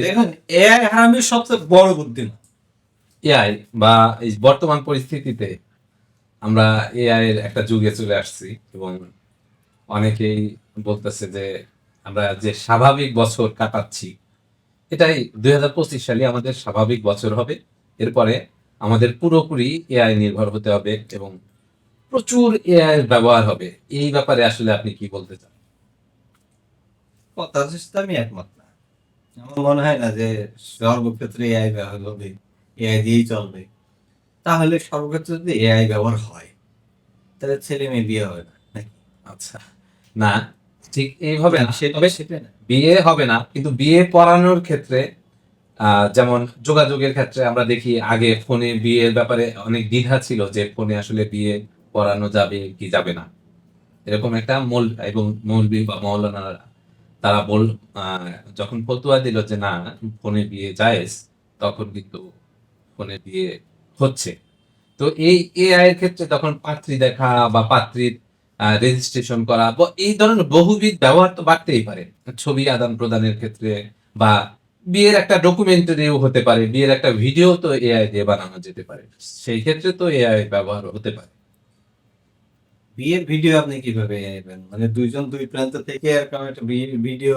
দেখুন, এআই হারামির সবচেয়ে বড় বুদ্ধি না। এআই বা এই বর্তমান পরিস্থিতিতে আমরা এআই এর একটা যুগে চলে আসছি এবং অনেকেই বলতেছে যে আমরা যে স্বাভাবিক বছর কাটাচ্ছি এটাই 2025 সালে আমাদের স্বাভাবিক বছর হবে। এরপরে আমাদের পুরোপুরি এআই নির্ভর হতে হবে এবং প্রচুর এআই এর ব্যবহার হবে। এই ব্যাপারে আসলে আপনি কি বলতে চান? কথার সাথে আমি একমত না। আমার মনে হয় না যে সর্বক্ষেত্রে এআই ব্যবহার হবে, এআই দিয়েই চলবে। তাহলে সর্বক্ষেত্রে যদি এআই ব্যবহার হয়, তাহলে ছেলে মেয়ে বিয়ে হবে না নাকি? আচ্ছা, না ঠিক এইভাবে না, তবে সেটাই না। বিয়ে হবে না, কিন্তু বিয়ে পড়ানোর ক্ষেত্রে যেমন যোগাযোগের ক্ষেত্রে আমরা দেখি আগে ফোনে বিয়ের ব্যাপারে অনেক দ্বিধা ছিল যে ফোনে আসলে বিয়ে পড়ানো যাবে কি যাবে না, এরকম একটা মূল এবং মৌলবি বা মৌলানারা তারা যখন ফতুয়া দিল যে না ফোনে বিয়ে জায়েজ, তখন কিন্তু ফোনে বিয়ে হচ্ছে। তো এই এআই এর ক্ষেত্রে তখন পাত্রী দেখা বা পাত্রীর রেজিস্ট্রেশন করা বা এই ধরনের বহুবিধ ব্যবহার তো বাড়তেই পারে। ছবি আদান প্রদানের ক্ষেত্রে বা বিয়ের একটা ডকুমেন্টারিও হতে পারে, বিয়ের একটা ভিডিও তো এআই দিয়ে বানানো যেতে পারে, সেই ক্ষেত্রে তো এআই ব্যবহার হতে পারে। বিয়ের ভিডিও আপনি কিভাবে নেবেন? মানে দুইজন দুই প্রান্ত থেকে এরকম একটা বিয়ের ভিডিও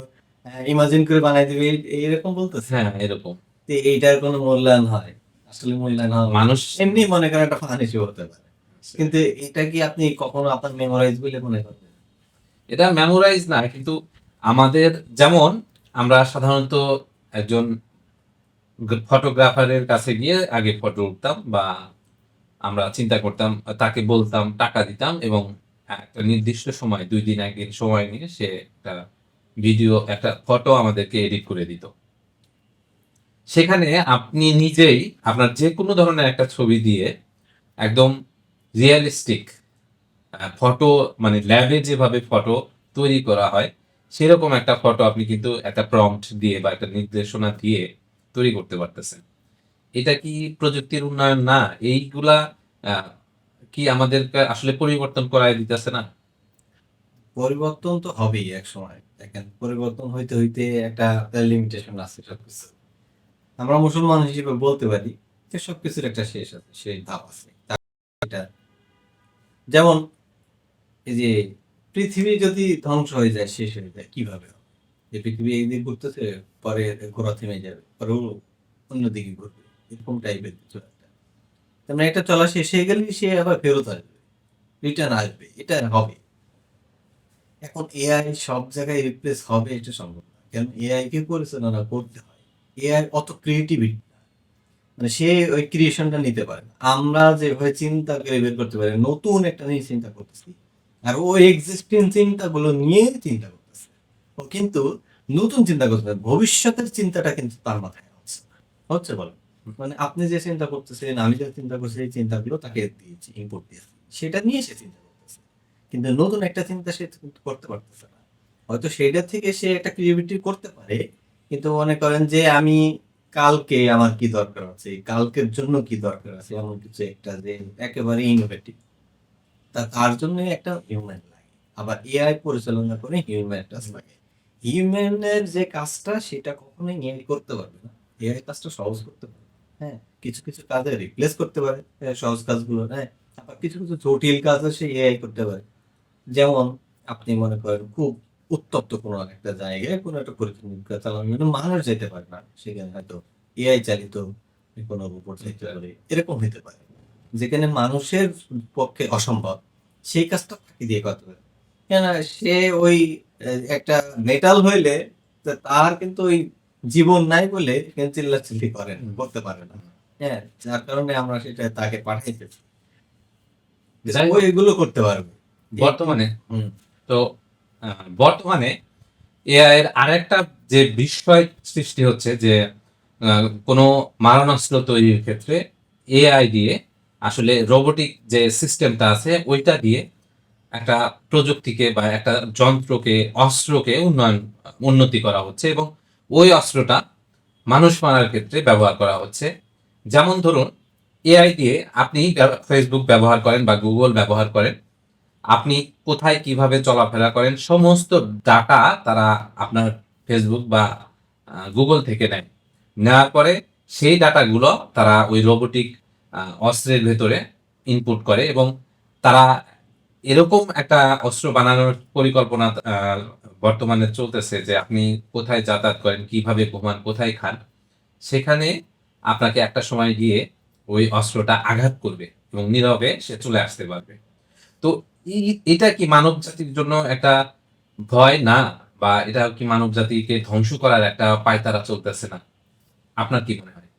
ইমাজিন করে বানাই দিবে, এইরকম বলতেছে? হ্যাঁ, এরকম তো এইটার কোনো মূল্যায়ন হয়? আসলে মূল্যায়ন হয় মানুষ এমনি মনে করেন একটা ফান হিসেবে হতে পারে। কিন্তু এটা কি আপনি কখনো আপনার মেমোরাইজ বলে মনে করবেন? এটা মেমোরাইজ না, কিন্তু আমাদের যেমন আমরা সাধারণত একজন ফটোগ্রাফারের কাছে গিয়ে আগে ফটো উঠতাম বা আমরা চিন্তা করতাম, তাকে বলতাম, টাকা দিতাম এবং একটা নির্দিষ্ট সময় ২ দিন ১ দিন সময় নিয়ে সে একটা ভিডিও, একটা ফটো আমাদেরকে এডিট করে দিত। সেখানে আপনি নিজেই আপনার যেকোনো ধরনের একটা ছবি দিয়ে একদম রিয়ালিস্টিক ফটো, মানে ল্যাবে যেভাবে ফটো তৈরি করা হয় সেরকম একটা ফটো আপনি কিন্তু একটা প্রম্পট দিয়ে বা একটা নির্দেশনা দিয়ে তৈরি করতে পারতেছেন। এটা কি প্রযুক্তির উন্নয়ন না? এইগুলা আহ, কি আমাদেরকে আসলে পরিবর্তন করায় দিতেছে না? পরিবর্তন তো হবেই একসময়। দেখেন, পরিবর্তন হইতে হইতে একটা লিমিটেশন আছে সবকিছু। আমরা মুসলমান হিসেবে বলতে পারি যে সবকিছুর একটা শেষ আছে, সেই ধাপ আছে। এটা যেমন এই যে পৃথিবী যদি ধ্বংস হয়ে যায়, শেষ হয়ে যায়, কিভাবে হবে? যে পৃথিবী এই দিক ঘুরতেছে, পরে ঘোরা থেমে যাবে, পরে ও অন্যদিকে ঘুরবে, এরকম টাইপের কিছু একটা। তার মানে এটা চলা শেষ হয়ে গেলে সে আবার ফেরত আসবে, রিটার্ন আসবে, এটা হবে। এখন এআই সব জায়গায় রিপ্লেস হবে এটা সম্ভব না, কারণ এআই কে পরিচালনা করতে হয়। এআই অত ক্রিয়েটিভিটি, মানে সে ওই ক্রিয়েশনটা নিতে পারে না। আমরা যেভাবে চিন্তা করে বের করতে পারি, নতুন একটা নিয়ে চিন্তা করতেছি, আর ও এক্সিস্টিং চিন্তাগুলো নিয়ে চিন্তা করতেছে। ও কিন্তু নতুন চিন্তা করতে পারে, ভবিষ্যতের চিন্তাটা কিন্তু তার মাথায় হচ্ছে হচ্ছে বলেন। মানে আপনি যে চিন্তা করতেছেন, আমি যে চিন্তা করছি, এই চিন্তাগুলো তাকে দিয়েছি, ইনপুট দিয়েছি, সেটা নিয়ে সে চিন্তা করতেছে। কিন্তু নতুন একটা চিন্তা সে কিন্তু করতে পারতেছে না। হয়তো সেটা থেকে সে একটা ক্রিয়েটিভিটি করতে পারে, কিন্তু মনে করেন যে আমি কালকে আমার কি দরকার আছে, কালকের জন্য কি দরকার আছে, এমন কিছু একটা যে একেবারে ইনোভেটিভ, তার জন্য একটা হিউম্যান লাগে। আবার এআই পরিচালনা করে হিউম্যান টাচ লাগে। হিউম্যানের যে কাজটা সেটা কখনোই এআই করতে পারবে না। এআই কাজটা সহজ করতে পারে, হ্যাঁ, কিছু কিছু কাজে রিপ্লেস করতে পারে, সহজ কাজগুলো, হ্যাঁ। আবার কিছু কিছু জটিল কাজও সে এআই করতে পারে। যেমন আপনি মনে করেন খুব উত্তপ্ত কোনো একটা জায়গায় কোনো একটা পরীক্ষা চালানোর জন্য মানুষ যেতে পারে না, সেখানে হয়তো এআই চালিত কোনো রোবট যেতে পারে, এরকম হতে পারে। যেখানে মানুষের পক্ষে অসম্ভব, সেই কাজটা ফাঁকি দিয়ে করতে পারে। কেন? সে ওই একটা মেটাল হইলে তার কিন্তু ওই জীবন নাই বলে চিল্লাচিল্লি করেন, করতে পারে না। হ্যাঁ, যার কারণে আমরা সেটা তাকে পাঠাইতেছি যে যাই ও হোক, এগুলো করতে পারবে। বর্তমানে হুম। তো বর্তমানে এআই এর আরেকটা যে বিস্ময় সৃষ্টি হচ্ছে যে কোনো মারণাস্ত্র তৈরির ক্ষেত্রে এআই দিয়ে আসলে রোবোটিক যে সিস্টেমটা আছে ওইটা দিয়ে একটা প্রযুক্তিকে বা একটা যন্ত্রকে, অস্ত্রকে উন্নতি করা হচ্ছে এবং ওই অস্ত্রটা মানুষ মারার ক্ষেত্রে ব্যবহার করা হচ্ছে। যেমন ধরুন, এআই দিয়ে আপনি ফেসবুক ব্যবহার করেন বা গুগল ব্যবহার করেন, আপনি কোথায় কিভাবে চলাফেরা করেন সমস্ত ডাটা তারা আপনার ফেসবুক বা গুগল থেকে নেয়। নেওয়ার পরে সেই ডাটাগুলো তারা ওই রোবোটিক অস্ত্রের ভেতরে ইনপুট করে এবং তারা এরকম একটা অস্ত্র বানানোর পরিকল্পনা বর্তমানে চলতেছে যে আপনি কোথায় যাতায়াত করেন, কিভাবে ঘুমান, কোথায় খান, সেখানে আপনাকে একটা সময় গিয়ে ওই অস্ত্রটা আঘাত করবে এবং নীরবে সে চলে আসতে পারবে। তো এটা কি মানব জাতির জন্য একটা ভয় না, বা এটা কি মানব জাতিকে ধ্বংস করার একটা পায়তারা চলতেছে না? আপনার কি মনে হয়?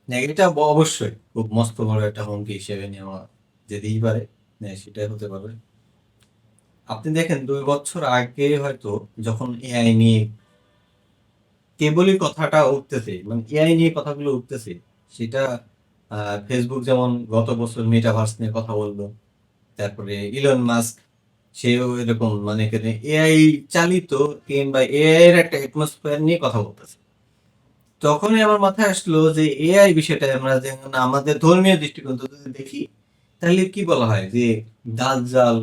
না, এটা অবশ্যই খুব মস্ত বড় একটা হুমকি হিসেবে নেওয়া যেতেই পারে। হ্যাঁ, সেটাই হতে পারে। আপনি দেখেন 2 বছর আগে হয়তো যখন এআই নিয়ে কেবলই কথাটা উঠতেছে, মানে এআই নিয়ে কথাগুলো উঠতেছে, সেটা ফেসবুক যেমন গত বছর মেটাভার্স নিয়ে কথা বললো, তারপরে ইলন মাস্ক সেও এরকম মানে এআই চালিত কিংবা এআই এর একটা অ্যাটমসফিয়ার নিয়ে কথা বলতেছে। তখনই আমার মাথায় আসলো যে এআই বিষয়টা আমরা যেমন আমাদের ধর্মীয় দৃষ্টিকোণ থেকে যদি দেখি, তাহলে কি বলা হয় যে দাজ্জাল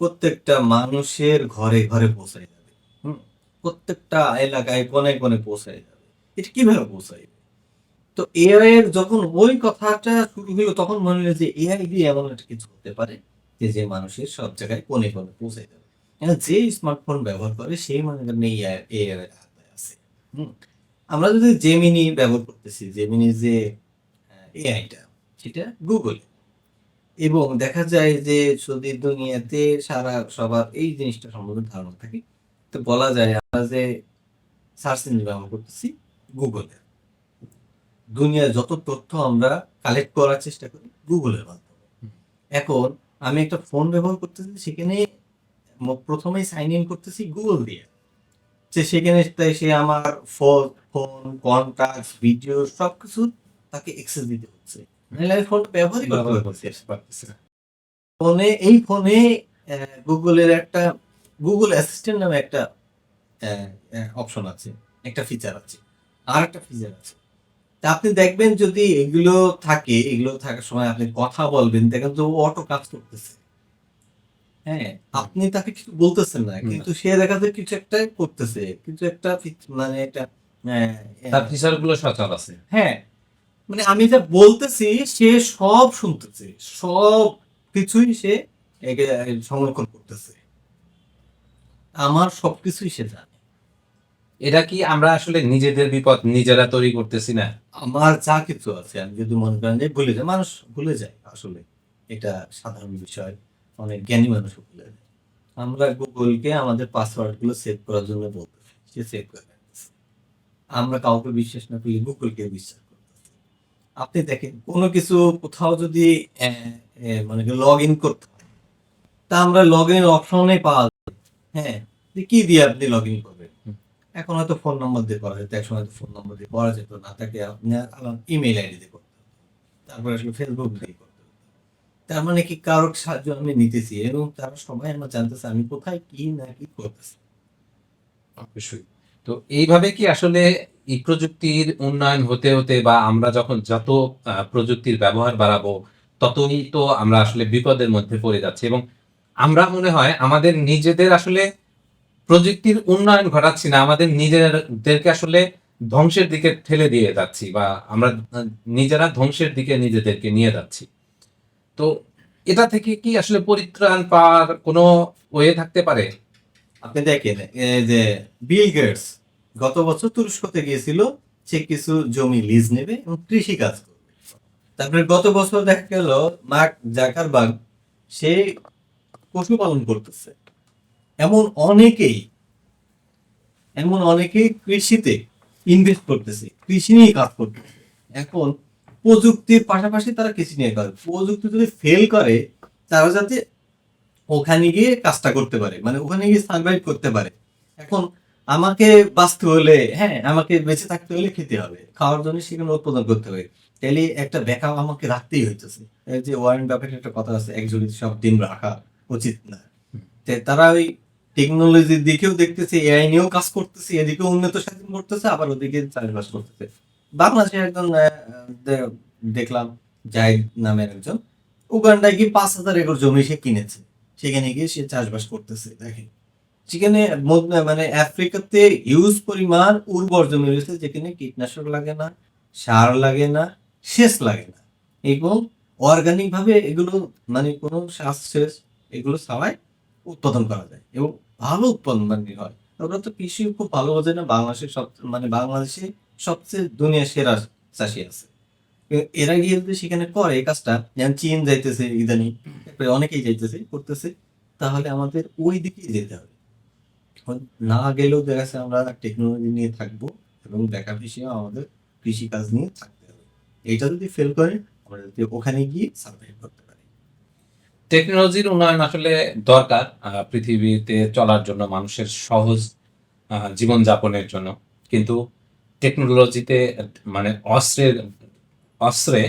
প্রত্যেকটা মানুষের ঘরে ঘরে পৌঁছায় যাবে। হুম, প্রত্যেকটা এলাকায় কোণে কোণে পৌঁছায় যাবে। এটা কিভাবে পৌঁছায়? তো এআই এর যখন ওই কথাটা শুরু হলো তখন মনে হলো যে এআই দিয়ে এমন একটা কিছু হতে পারে যে যে মানুষের সব জায়গায় কোণে কোণে পৌঁছে যাবে। যে স্মার্টফোন ব্যবহার করে সেই মনে করেন এআই এর হাতে আছে। হুম, আমরা যদি জেমিনি ব্যবহার করতেছি, জেমিনি যে এআইটা সেটা গুগল, এবং দেখা যায় যে যদি দুনিয়াতে সারা সবার এই জিনিসটা সম্বন্ধে ধারণা থাকে, তো বলা যায় আমরা যে সার্চ ইঞ্জিন ব্যবহার করতেছি গুগলের, দুনিয়ার যত তথ্য আমরা কালেক্ট করার চেষ্টা করি গুগলের মাধ্যমে। এখন আমি একটা ফোন ব্যবহার করতেছি, সেখানে প্রথমেই সাইন ইন করতেছি গুগল দিয়ে, যে সেখানে সে আমার ফোন কন্টাক্ট ভিডিও সবকিছু তাকে অ্যাক্সেস দিতে হচ্ছে, নাহলে আমি ফোনটা ব্যবহারই করতে ব্যবহার পারতেছি করতে না। পারতেছে না। এই ফোনে গুগলের একটা গুগল অ্যাসিস্ট্যান্ট নামে একটা অপশন আছে, একটা ফিচার আছে, আর একটা ফিচার আছে। তা আপনি দেখবেন যদি এগুলো থাকে, এগুলো থাকার সময় আপনি কথা বলবেন, দেখেন যে ও অটো কাজ করতেছে। হ্যাঁ, আপনি তাকে কিছু বলতেছেন না, হুম। কিন্তু সে দেখা যায় কিছু একটা করতেছে, কিছু একটা মানে একটা আহ, তার আহ, ফিচার গুলো সচল আছে। হ্যাঁ, মানে আমি যা বলতেছি সে সব শুনতেছে, সব কিছুই সে সংরক্ষণ করতেছে, আমার সবকিছুই সে জানে। এটা কি আমরা আসলে নিজেদের বিপদ নিজেরা তৈরি করতেছি না? আমার যা কিছু আছে আমি যদি মনে করেন যে ভুলে যায়, মানুষ ভুলে যায় আসলে, এটা সাধারণ বিষয়, অনেক জ্ঞানী মানুষও ভুলে যায়। আমরা গুগলকে আমাদের পাসওয়ার্ড গুলো সেভ করার জন্য বলতেছি, সে সেভ করে রাখতেছে। আমরা কাউকে বিশ্বাস না করি, গুগলকে বিশ্বাস করতেছি। আপনি দেখেন কোনো কিছু কোথাও যদি মানে লগ ইন করতে হয়, তা আমরা লগ ইন অপশনে পাওয়া যায়। হ্যাঁ, যে কি দিয়ে আপনি লগ ইন করবেন? হুম। এখন হয়তো ফোন নম্বর দিয়ে করা যেত, একসময় হয়তো ফোন নম্বর দিয়ে করা যেত না, তাকে আপনার ইমেল আইডি দিয়ে করতে হতো, তারপরে আসলে ফেসবুক দিয়ে করতে হতো। তার মানে কি কারোর সাহায্য আমি নিতেছি এবং তারা সবাই আমার জানতেছে আমি কোথায় কি না কি করতেছি। অবশ্যই। তো এইভাবে কি আসলে এই প্রযুক্তির উন্নয়ন হতে হতে, বা আমরা যখন যত প্রযুক্তির ব্যবহার বাড়াবো, ততই তো আমরা আসলে বিপদের মধ্যে পড়ে যাচ্ছি এবং আমরা মনে হয় আমাদের নিজেদের আসলে প্রযুক্তির উন্নয়ন ঘটাচ্ছি না, আমাদের নিজেদেরকে আসলে ধ্বংসের দিকে ঠেলে দিয়ে যাচ্ছি, বা আমরা নিজেরা ধ্বংসের দিকে নিজেদেরকে নিয়ে যাচ্ছি। তো এটা থেকে কি আসলে পরিত্রাণ পাওয়ার কোনো ওয়ে থাকতে পারে? আপনি দেখেন এই যে বিল গেটস গত বছর তুরস্কতে গিয়েছিল, সে কিছু জমি লিজ নেবে এবং কৃষি কাজ করবে। তারপরে গত বছর দেখা গেল মার্ক জাকারবার্গ সে পশুপালন করতেছে। এমন অনেকেই এমন অনেকেই কৃষিতে ইনভেস্ট করতেছে, কৃষি নিয়ে কাজ করতেছে। এখন প্রযুক্তির পাশাপাশি তারা কৃষি নিয়ে কাজ, প্রযুক্তি যদি ফেল করে তারা যাতে ওখানে গিয়ে কাজটা করতে পারে, মানে ওখানে গিয়ে সার্ভাইভ করতে পারে। এখন আমাকে বাঁচতে হলে, হ্যাঁ আমাকে বেঁচে থাকতে হলে খেতে হবে, খাওয়ার জন্য সেখানে উৎপাদন করতে হবে, তাহলে একটা ব্যাকআপ আমাকে রাখতেই হইতেছে। এই যে ওয়ারেন বাফেটের একটা কথা আছে, এক ঝুড়িতে সব ডিম রাখা উচিত না। তারা ওই টেকনোলজির দিকেও দেখতেছে, এআই নিয়েও কাজ করতেছে, এদিকেও উন্নত সাধন করতেছে, আবার ওদিকে চাষবাস করতেছে। বাংলাদেশে একজন দেখলাম জাহিদ নামের একজন, উগান্ডায় গিয়ে 5,000 একর জমি সে কিনেছে, সেখানে গিয়ে সে চাষবাস করতেছে। দেখেন সেখানে মানে আফ্রিকাতে হিউজ পরিমাণ উর্বর জমি রয়েছে, যেখানে কীটনাশক লাগে না, সার লাগে না, সেচ লাগে না, এবং অর্গানিক ভাবে এগুলো মানে কোনো সার সেচ এগুলো ছাড়াই উৎপাদন করা যায় এবং ভালো উৎপাদন মানে হয়। ওরা তো কৃষি খুব ভালো বোঝে না, বাংলাদেশের সব মানে বাংলাদেশে সবচেয়ে দুনিয়ার সেরা চাষি আছে। এরা গিয়ে যদি সেখানে করে এই কাজটা, যেমন চীন যাইতেছে ইদানিং, তারপরে অনেকেই যাইতেছে করতেছে, তাহলে আমাদের ওই দিকেই যেতে হবে। এখন না গেলেও দেখা যাচ্ছে আমরা টেকনোলজি নিয়ে থাকবো এবং ব্যাকআপ হিসেবে আমাদের কৃষিকাজ নিয়ে থাকতে হবে। এইটা যদি ফেল করে আমরা যদি ওখানে গিয়ে সার্ভাইভ করতে পারি। টেকনোলজির উন্নয়ন আসলে দরকার পৃথিবীতে চলার জন্য, মানুষের সহজ জীবনযাপনের জন্য। কিন্তু টেকনোলজিতে মানে অস্ত্রে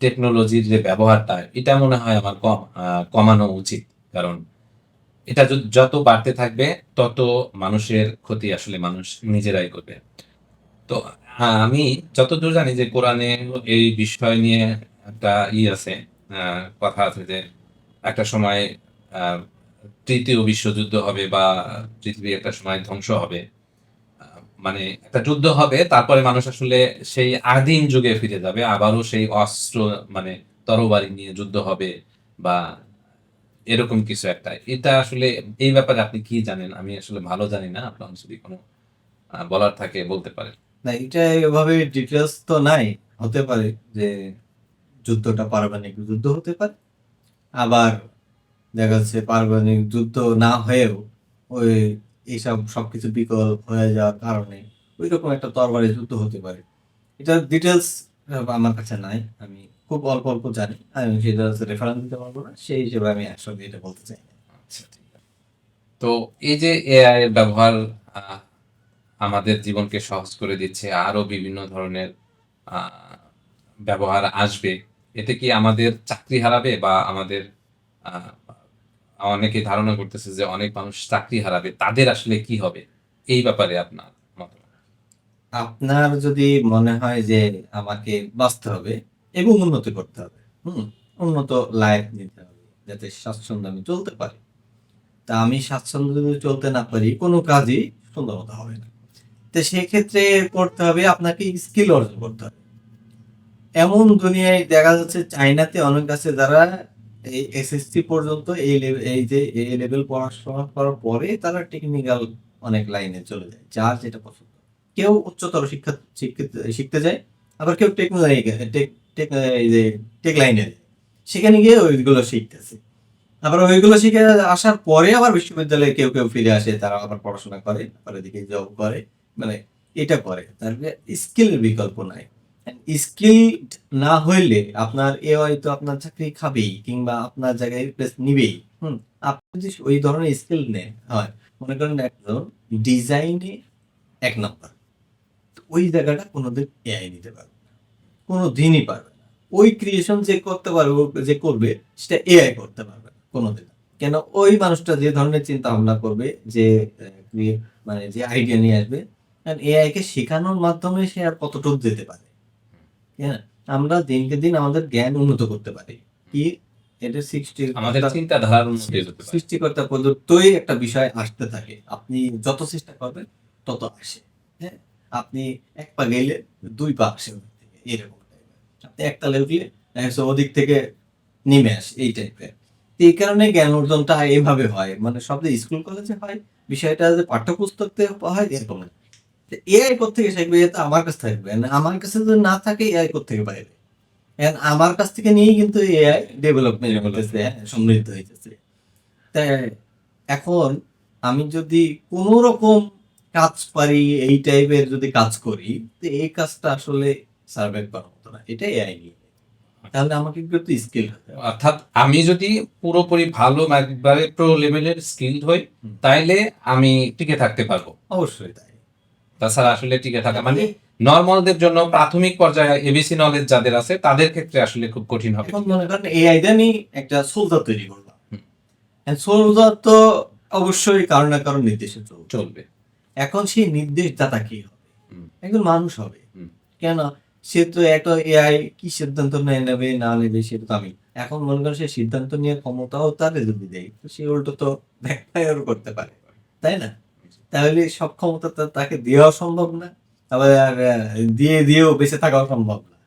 টেকনোলজির যে ব্যবহারটা, এটা মনে হয় আমার কমানো উচিত। কারণ এটা যত বাড়তে থাকবে তত মানুষের ক্ষতি আসলে মানুষ নিজেরাই করবে। তো আমি যতদূর জানি যে কোরআনে এই বিষয় নিয়ে একটা আছে, কথা আছে যে একটা সময় আহ, তৃতীয় বিশ্বযুদ্ধ হবে বা পৃথিবী একটা সময় ধ্বংস হবে। মানে একটা যুদ্ধ হবে, তারপরে মানুষ আসলে সেই আদিম যুগে ফিরে যাবে, আবারও সেই অস্ত্র মানে তরবারি নিয়ে যুদ্ধ হবে বা এরকম কিছু একটা। এটা আসলে এই ব্যাপারে আপনি কি জানেন? আমি আসলে ভালো জানি না, আপনার যদি কোনো বলার থাকে বলতে পারেন। না, এটা এভাবে ডিটেলস তো নাই। হতে পারে যে যুদ্ধটা পারমাণবিক যুদ্ধ হতে পারে, আবার দেখা যাচ্ছে পারমাণবিক যুদ্ধ না হয়েও ওই এইসব সবকিছু বিকল হয়ে যাওয়ার কারণে ওই রকম একটা তরবারি যুদ্ধ হতে পারে। এটার ডিটেলস আমার কাছে নাই, আমি খুব অল্প অল্প জানি, আমি সেটা রেফারেন্স দিতে পারবো না, সেই হিসেবে আমি একসঙ্গে এটা বলতে চাই না। আচ্ছা, ঠিক আছে। তো এই যে এআই এর ব্যবহার আহ, আমাদের জীবনকে সহজ করে দিচ্ছে, আরো বিভিন্ন ধরনের আহ, ব্যবহার আসবে। এতে কি আমাদের চাকরি হারাবে বা আমাদের আহ, অনেকে ধারণা করতেছে যে অনেক মানুষ চাকরি হারাবে, তাদের আসলে কি হবে? এই ব্যাপারে আপনার মতামত? আপনার যদি মনে হয় যে আমাকে বাঁচতে হবে এবং উন্নতি করতে হবে, উন্নত লাইফ নিতে হবে যাতে স্বাচ্ছন্দ্য আমি চলতে পারি, তা আমি স্বাচ্ছন্দ্য যদি চলতে না পারি কোনো কাজই সুন্দর মতো হবে না। তো সেক্ষেত্রে করতে হবে আপনাকে স্কিল অর্জন করতে হবে। এমন দুনিয়ায় দেখা যাচ্ছে চায়নাতে অনেক আছে যারা এই এসএসসি পর্যন্ত এই যে এই লেভেল পড়াশোনা করার পরে তারা টেকনিক্যাল অনেক লাইনে চলে যায়, যার যেটা পছন্দ। কেউ উচ্চতর শিখতে যায়, আবার কেউ টেকনোলজি টেক টেক এই যে টেক লাইনে যায়, সেখানে গিয়ে ওইগুলো শিখতেছে। আবার ওইগুলো শিখে আসার পরে আবার বিশ্ববিদ্যালয়ে কেউ কেউ ফিরে আসে, তারা আবার পড়াশোনা করে, পরে দিকে জব করে, মানে এটা করে। তারপরে স্কিলের বিকল্প নাই। স্কিল না হইলে আপনার এআই তো আপনার চাকরি খাবেই কিংবা আপনার জায়গায় রিপ্লেস নিবেই। আপনি যদি ওই ধরনের স্কিল নেন হয়, মনে করেন একজন ডিজাইনে 1 নম্বর, ওই জায়গাটা কোনোদিন এআই নিতে পারবে না, কোনোদিনই পারবে না। ওই ক্রিয়েশন যে করতে পারবে, যে করবে, সেটা এআই করতে পারবে না কোনোদিন। কেন? ওই মানুষটা যে ধরনের চিন্তা ভাবনা করবে, যে মানে যে আইডিয়া নিয়ে আসবে, এআই কে শেখানোর মাধ্যমে সে আর কতটুকু যেতে পারে। হ্যাঁ, আমরা দিনকে দিন আমাদের জ্ঞান উন্নত করতে পারি কি, এটা আমাদের চিন্তাধারার মধ্যে যেতে পারে। সৃষ্টিকর্তা প্রদত্তই একটা বিষয় আসতে থাকে, আপনি যত চেষ্টা করবেন তত আসে। হ্যাঁ, আপনি 1 পা গেলে 2 পা আসে ওদিক থেকে, এরকম টাইপের। আপনি একতালে উঠলে দেখা যাচ্ছে ওদিক থেকে নেমে আসে, এই টাইপের। এই কারণে জ্ঞান অর্জনটা এইভাবে হয়, মানে সব যে স্কুল কলেজে হয় বিষয়টা যে পাঠ্যপুস্তক থেকে হয় এরকম না। এআই কোত্থেকে শিখবে? এটা আমার কাছ থেকে শিখবে না, আমার কাছে যদি না থাকে এআই কোত্থেকে পাইবে? এখন আমার কাছ থেকে নিয়েই কিন্তু এআই ডেভেলপমেন্ট হতেছে, সমৃদ্ধ হইতেছে। তাই এখন আমি যদি কোনো রকম কাজ পারি, এই টাইপের যদি কাজ করি, তো এই কাজটা আসলে সার্ভাইভ করার মতো না, এটা এআই নিয়ে। তাহলে আমাকে কিন্তু স্কিল হতে হবে। অর্থাৎ আমি যদি পুরোপুরি ভালো একবারে প্রো লেভেলের স্কিলড হই, হুম। তাইলে আমি টিকে থাকতে পারবো। অবশ্যই তাই। তাছাড়া আসলে টিকে থাকা মানে নরমালদের জন্য, প্রাথমিক পর্যায়ে এবিসি নলেজ যাদের আছে তাদের ক্ষেত্রে আসলে খুব কঠিন হবে। এখন মনে করেন এআই দিয়ে আমি একটা সোলজার তৈরি করলাম, হুম। সোলজার তো অবশ্যই কারো না কারো নির্দেশে চলবে। চলবে। এখন সেই নির্দেশদাতা কি হবে? হুম। একজন মানুষ হবে। হুম। কেন? সে তো একটা এআই কি সিদ্ধান্ত নেবে না নেবে সেটা তো আমি। এখন মনে করেন সে সিদ্ধান্ত নেওয়ার ক্ষমতাও তারে যদি দেই, তো সে উল্টো তো ব্যাকফায়ার করতে পারে। তাই না? তাহলে সব ক্ষমতা তো তাকে দেওয়া সম্ভব না, আবার দিয়েও বেঁচে থাকাও সম্ভব না।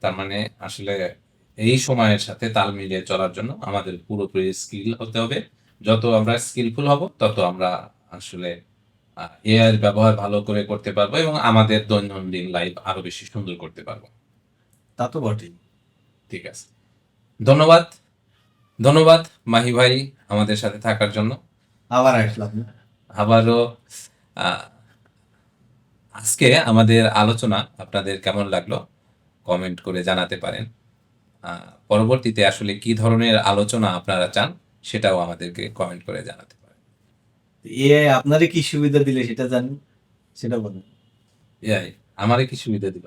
তার মানে আসলে এই সময়ের সাথে তাল মিলিয়ে চলার জন্য আমাদের পুরোপুরি স্কিল হতে হবে। যত আমরা স্কিলফুল হব তত আমরা আসলে এআই এর ব্যবহার ভালো করে করতে পারবো এবং আমাদের দৈনন্দিন লাইফ আরো বেশি সুন্দর করতে পারবো। তা তো বটেই। ঠিক আছে। ধন্যবাদ। ধন্যবাদ মাহি ভাই আমাদের সাথে থাকার জন্য। আবার আসলাম। আবারও আ আজকে আমাদের আলোচনা আপনাদের কেমন লাগলো? কমেন্ট করে জানাতে পারেন। পরবর্তীতে আসলে কি ধরনের আলোচনা আপনারা চান সেটাও আমাদেরকে কমেন্ট করে জানাতে পারেন। এআই আপনারে কি সুবিধা দিলে সেটা জানেন? সেটা বলেন। এআই আমারে কি সুবিধা দিল?